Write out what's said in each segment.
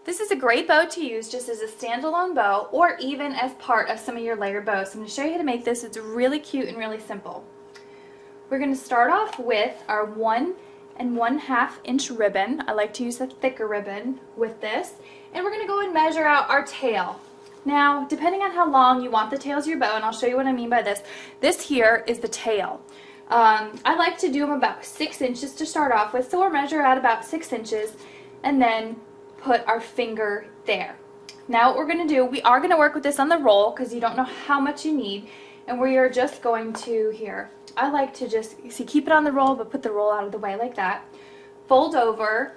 This is a great bow to use just as a standalone bow or even as part of some of your layered bows. So I'm going to show you how to make this. It's really cute and really simple. We're going to start off with our 1 1/2 inch ribbon. I like to use a thicker ribbon with this. And we're going to go and measure out our tail. Now, depending on how long you want the tails of your bow, and I'll show you what I mean by this, this here is the tail. I like to do them about 6 inches to start off with, so we'll measure out about 6 inches and then put our finger there. Now what we're going to do, we are going to work with this on the roll because you don't know how much you need, and we are just going to, here, I like to just, see, keep it on the roll, but put the roll out of the way like that. Fold over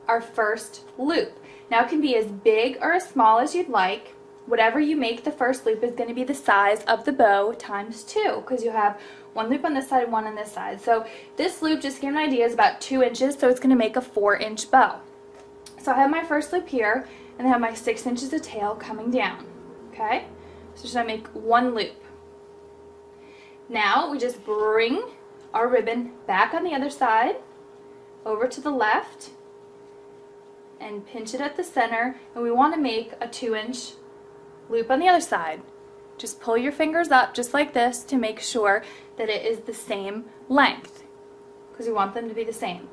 our first loop. Now it can be as big or as small as you'd like. Whatever you make the first loop is going to be the size of the bow times 2, because you have 1 loop on this side and 1 on this side. So this loop, just to give you an idea, is about 2 inches, so it's going to make a 4-inch bow. So I have my first loop here, and I have my 6 inches of tail coming down. Okay? So just going to make 1 loop. Now we just bring our ribbon back on the other side, over to the left, and pinch it at the center, and we want to make a 2-inch loop on the other side. Just pull your fingers up just like this to make sure that it is the same length, because we want them to be the same.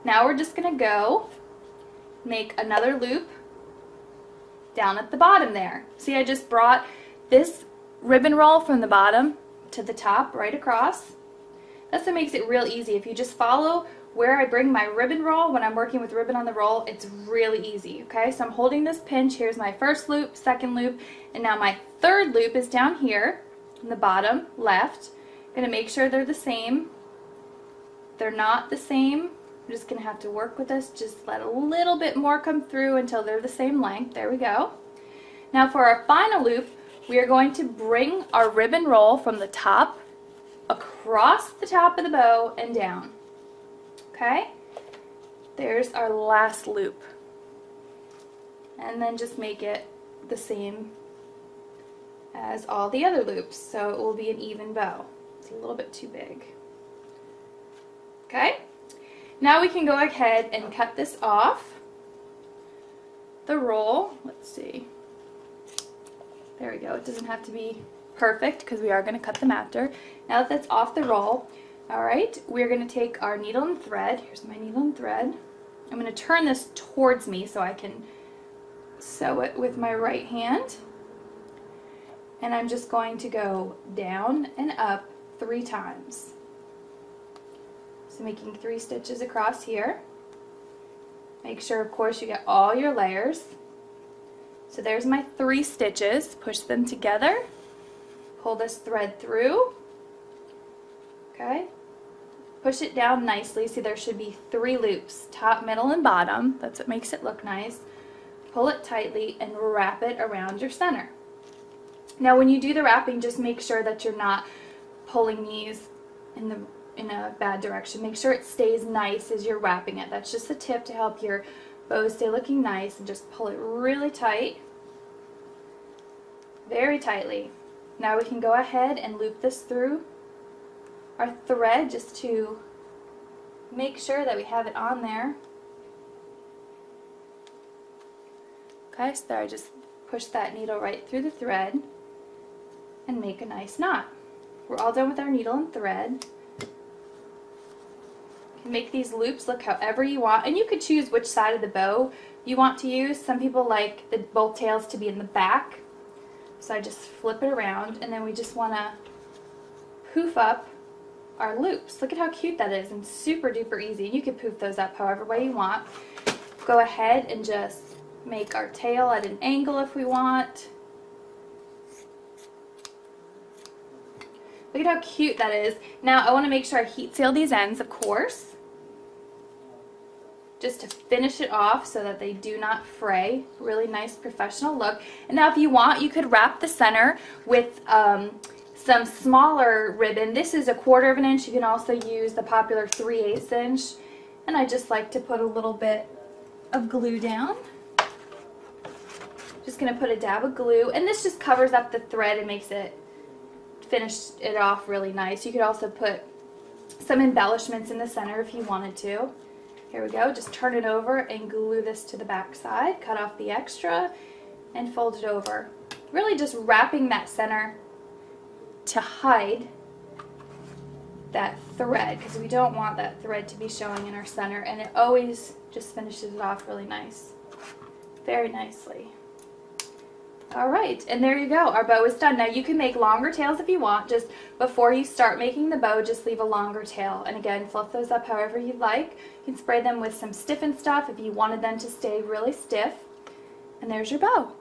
Now we're just going to go make another loop down at the bottom there. See, I just brought this ribbon roll from the bottom to the top right across. That's what makes it real easy. If you just follow where I bring my ribbon roll when I'm working with ribbon on the roll, it's really easy. Okay, so I'm holding this pinch. Here's my first loop, second loop, and now my third loop is down here in the bottom left. I'm going to make sure they're the same. If they're not the same, I'm just going to have to work with this. Just let a little bit more come through until they're the same length. There we go. Now for our final loop, we are going to bring our ribbon roll from the top across the top of the bow and down. Okay, there's our last loop, and then just make it the same as all the other loops, so it will be an even bow. It's a little bit too big. Okay, now we can go ahead and cut this off the roll. Let's see, there we go. It doesn't have to be perfect because we are going to cut them after. Now that that's off the roll, alright, we're going to take our needle and thread. Here's my needle and thread. I'm going to turn this towards me so I can sew it with my right hand. And I'm just going to go down and up 3 times. So making 3 stitches across here. Make sure, of course, you get all your layers. So there's my 3 stitches. Push them together. Pull this thread through. Okay. Push it down nicely. See, there should be 3 loops, top, middle, and bottom. That's what makes it look nice. Pull it tightly and wrap it around your center. Now when you do the wrapping, just make sure that you're not pulling these in a bad direction. Make sure it stays nice as you're wrapping it. That's just a tip to help your bow stay looking nice, and just pull it really tight, very tightly. Now we can go ahead and loop this through our thread just to make sure that we have it on there. Okay, so there I just push that needle right through the thread and make a nice knot. We're all done with our needle and thread. You can make these loops look however you want, and you could choose which side of the bow you want to use. Some people like both tails to be in the back, so I just flip it around, and then we just want to poof up our loops. Look at how cute that is, and super duper easy. You can poof those up however way you want. Go ahead and just make our tail at an angle if we want. Look at how cute that is. Now I want to make sure I heat seal these ends, of course, just to finish it off so that they do not fray. Really nice professional look. And now if you want, you could wrap the center with some smaller ribbon. This is 1/4 inch. You can also use the popular 3/8 inch. And I just like to put a little bit of glue down. Just going to put a dab of glue, and this just covers up the thread and makes it finish it off really nice. You could also put some embellishments in the center if you wanted to. Here we go, just turn it over and glue this to the back side, cut off the extra and fold it over. Really just wrapping that center to hide that thread, because we don't want that thread to be showing in our center, and it always just finishes it off really nice, very nicely. Alright, and there you go, our bow is done. Now you can make longer tails if you want. Just before you start making the bow, just leave a longer tail, and again, fluff those up however you like. You can spray them with some stiffen stuff if you wanted them to stay really stiff, and there's your bow.